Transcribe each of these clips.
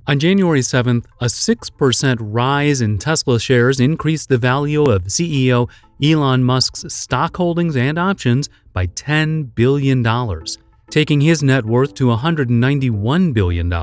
On January 7th, a 6% rise in Tesla shares increased the value of CEO Elon Musk's stock holdings and options by $10 billion, taking his net worth to $191 billion.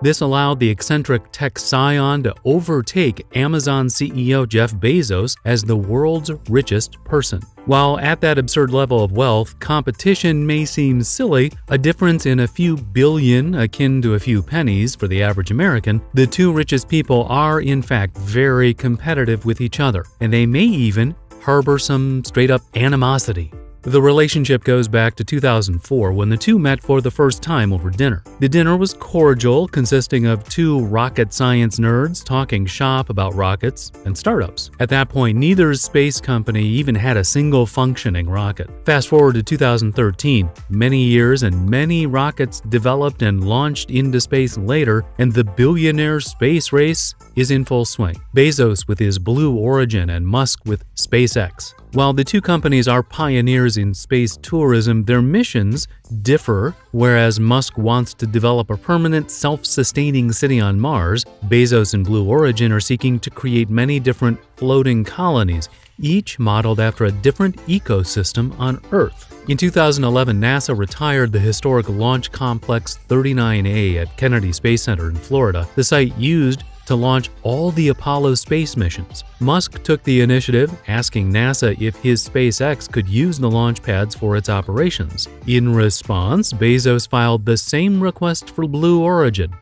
This allowed the eccentric tech scion to overtake Amazon CEO Jeff Bezos as the world's richest person. While at that absurd level of wealth, competition may seem silly, a difference in a few billion akin to a few pennies for the average American, the two richest people are in fact very competitive with each other, and they may even harbor some straight-up animosity. The relationship goes back to 2004 when the two met for the first time over dinner. The dinner was cordial, consisting of two rocket science nerds talking shop about rockets and startups. At that point, neither space company even had a single functioning rocket. Fast forward to 2013, many years and many rockets developed and launched into space later, and the billionaire space race is in full swing. Bezos with his Blue Origin and Musk with SpaceX. While the two companies are pioneers in space tourism, their missions differ. Whereas Musk wants to develop a permanent, self-sustaining city on Mars, Bezos and Blue Origin are seeking to create many different floating colonies, each modeled after a different ecosystem on Earth. In 2011, NASA retired the historic Launch Complex 39A at Kennedy Space Center in Florida, the site used to launch all the Apollo space missions. Musk took the initiative, asking NASA if his SpaceX could use the launch pads for its operations. In response, Bezos filed the same request for Blue Origin,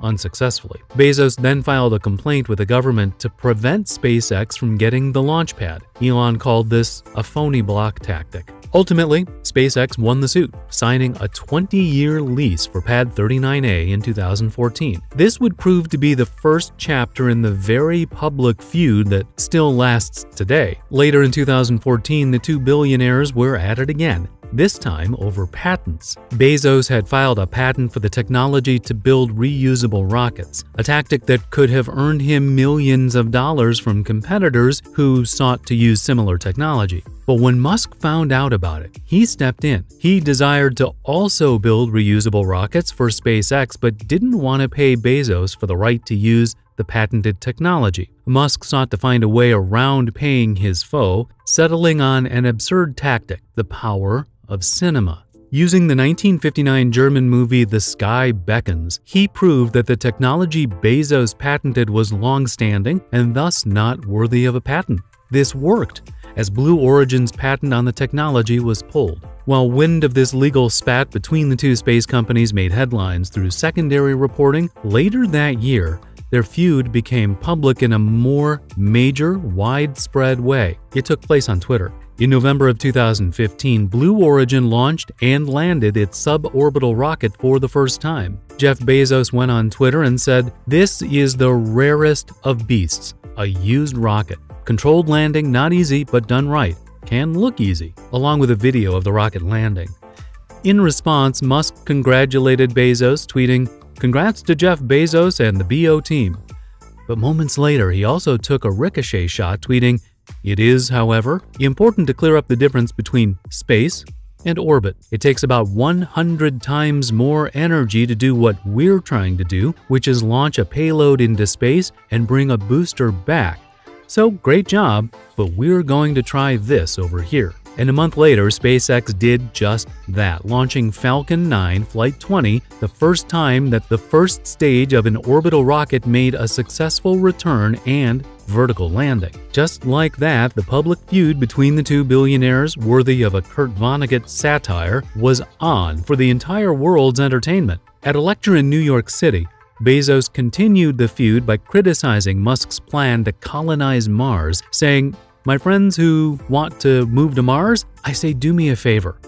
unsuccessfully. Bezos then filed a complaint with the government to prevent SpaceX from getting the launch pad. Elon called this a phony block tactic. Ultimately, SpaceX won the suit, signing a 20-year lease for Pad 39A in 2014. This would prove to be the first chapter in the very public feud that still lasts today. Later in 2014, the two billionaires were at it again, this time over patents. Bezos had filed a patent for the technology to build reusable rockets, a tactic that could have earned him millions of dollars from competitors who sought to use similar technology. But when Musk found out about it, he stepped in. He desired to also build reusable rockets for SpaceX, but didn't want to pay Bezos for the right to use the patented technology. Musk sought to find a way around paying his foe, settling on an absurd tactic: the power of cinema. Using the 1959 German movie The Sky Beckons, he proved that the technology Bezos patented was long-standing and thus not worthy of a patent. This worked, as Blue Origin's patent on the technology was pulled. While wind of this legal spat between the two space companies made headlines through secondary reporting, later that year, their feud became public in a more major, widespread way. It took place on Twitter. In November of 2015, Blue Origin launched and landed its suborbital rocket for the first time. Jeff Bezos went on Twitter and said, "This is the rarest of beasts, a used rocket. Controlled landing, not easy, but done right. Can look easy," along with a video of the rocket landing. In response, Musk congratulated Bezos, tweeting, "Congrats to Jeff Bezos and the BO team." But moments later, he also took a ricochet shot, tweeting, "It is, however, important to clear up the difference between space and orbit. It takes about 100 times more energy to do what we're trying to do, which is launch a payload into space and bring a booster back. So great job, but we're going to try this over here." And a month later, SpaceX did just that, launching Falcon 9 Flight 20, the first time that the first stage of an orbital rocket made a successful return and vertical landing. Just like that, the public feud between the two billionaires, worthy of a Kurt Vonnegut satire, was on for the entire world's entertainment. At a lecture in New York City, Bezos continued the feud by criticizing Musk's plan to colonize Mars, saying, "My friends who want to move to Mars, I say do me a favor.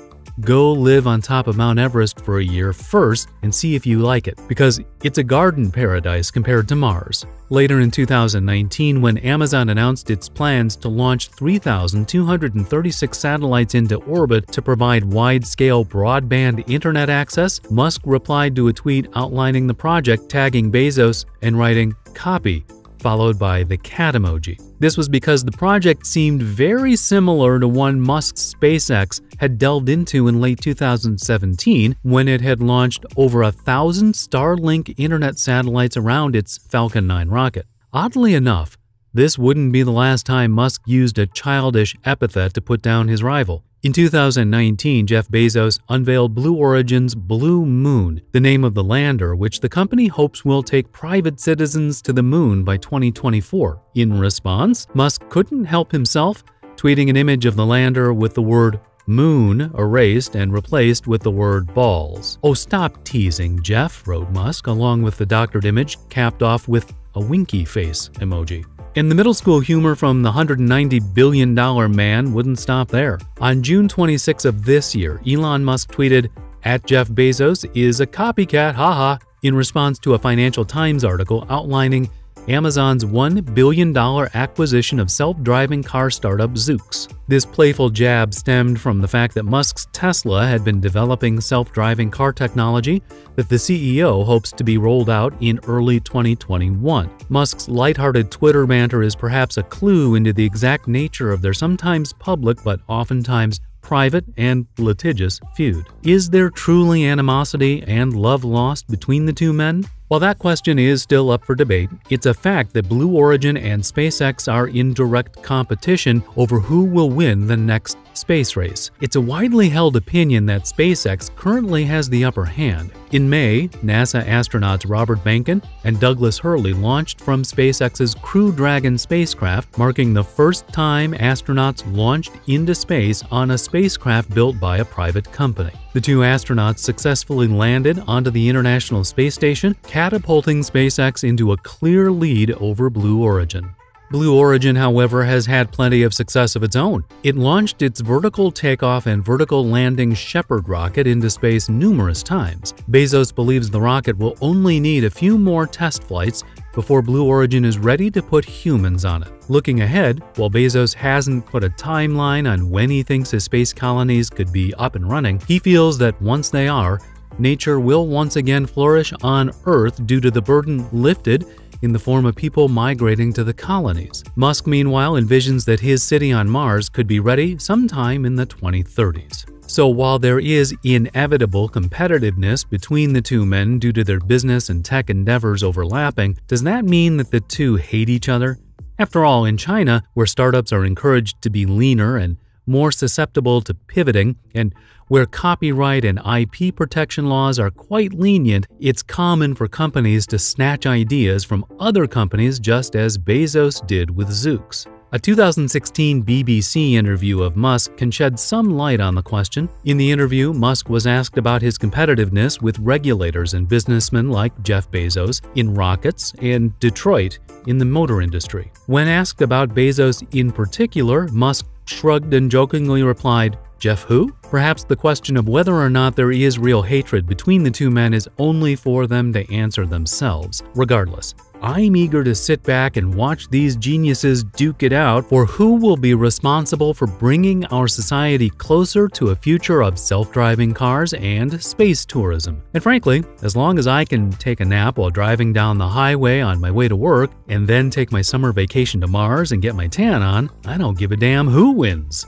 Go live on top of Mount Everest for a year first and see if you like it, because it's a garden paradise compared to Mars." Later in 2019, when Amazon announced its plans to launch 3,236 satellites into orbit to provide wide-scale broadband internet access, Musk replied to a tweet outlining the project, tagging Bezos and writing, "Copy. followed by the cat emoji. This was because the project seemed very similar to one Musk's SpaceX had delved into in late 2017 when it had launched over 1,000 Starlink internet satellites around its Falcon 9 rocket. Oddly enough, this wouldn't be the last time Musk used a childish epithet to put down his rival. In 2019, Jeff Bezos unveiled Blue Origin's Blue Moon, the name of the lander which the company hopes will take private citizens to the moon by 2024. In response, Musk couldn't help himself, tweeting an image of the lander with the word moon erased and replaced with the word balls. "Oh, stop teasing, Jeff," wrote Musk, along with the doctored image capped off with a winky face emoji. And the middle school humor from the $190 billion man wouldn't stop there. On June 26 of this year, Elon Musk tweeted, "Jeff Bezos is a copycat, haha," in response to a Financial Times article outlining Amazon's $1 billion acquisition of self-driving car startup Zoox. This playful jab stemmed from the fact that Musk's Tesla had been developing self-driving car technology that the CEO hopes to be rolled out in early 2021. Musk's lighthearted Twitter banter is perhaps a clue into the exact nature of their sometimes public but oftentimes private and litigious feud. Is there truly animosity and love lost between the two men? While that question is still up for debate, it's a fact that Blue Origin and SpaceX are in direct competition over who will win the next space race. It's a widely held opinion that SpaceX currently has the upper hand. In May, NASA astronauts Robert Behnken and Douglas Hurley launched from SpaceX's Crew Dragon spacecraft, marking the first time astronauts launched into space on a spacecraft built by a private company. The two astronauts successfully landed onto the International Space Station, catapulting SpaceX into a clear lead over Blue Origin. Blue Origin, however, has had plenty of success of its own. It launched its vertical takeoff and vertical landing Shepard rocket into space numerous times. Bezos believes the rocket will only need a few more test flights before Blue Origin is ready to put humans on it. Looking ahead, while Bezos hasn't put a timeline on when he thinks his space colonies could be up and running, he feels that once they are, nature will once again flourish on Earth due to the burden lifted in the form of people migrating to the colonies. Musk, meanwhile, envisions that his city on Mars could be ready sometime in the 2030s. So while there is inevitable competitiveness between the two men due to their business and tech endeavors overlapping, does that mean that the two hate each other? After all, in China, where startups are encouraged to be leaner and more susceptible to pivoting, and where copyright and IP protection laws are quite lenient, it's common for companies to snatch ideas from other companies, just as Bezos did with Zoox. A 2016 BBC interview of Musk can shed some light on the question. In the interview, Musk was asked about his competitiveness with regulators and businessmen like Jeff Bezos in rockets and Detroit in the motor industry. When asked about Bezos in particular, Musk shrugged and jokingly replied, "Jeff who?" Perhaps the question of whether or not there is real hatred between the two men is only for them to answer themselves. Regardless, I'm eager to sit back and watch these geniuses duke it out for who will be responsible for bringing our society closer to a future of self-driving cars and space tourism. And frankly, as long as I can take a nap while driving down the highway on my way to work and then take my summer vacation to Mars and get my tan on, I don't give a damn who wins.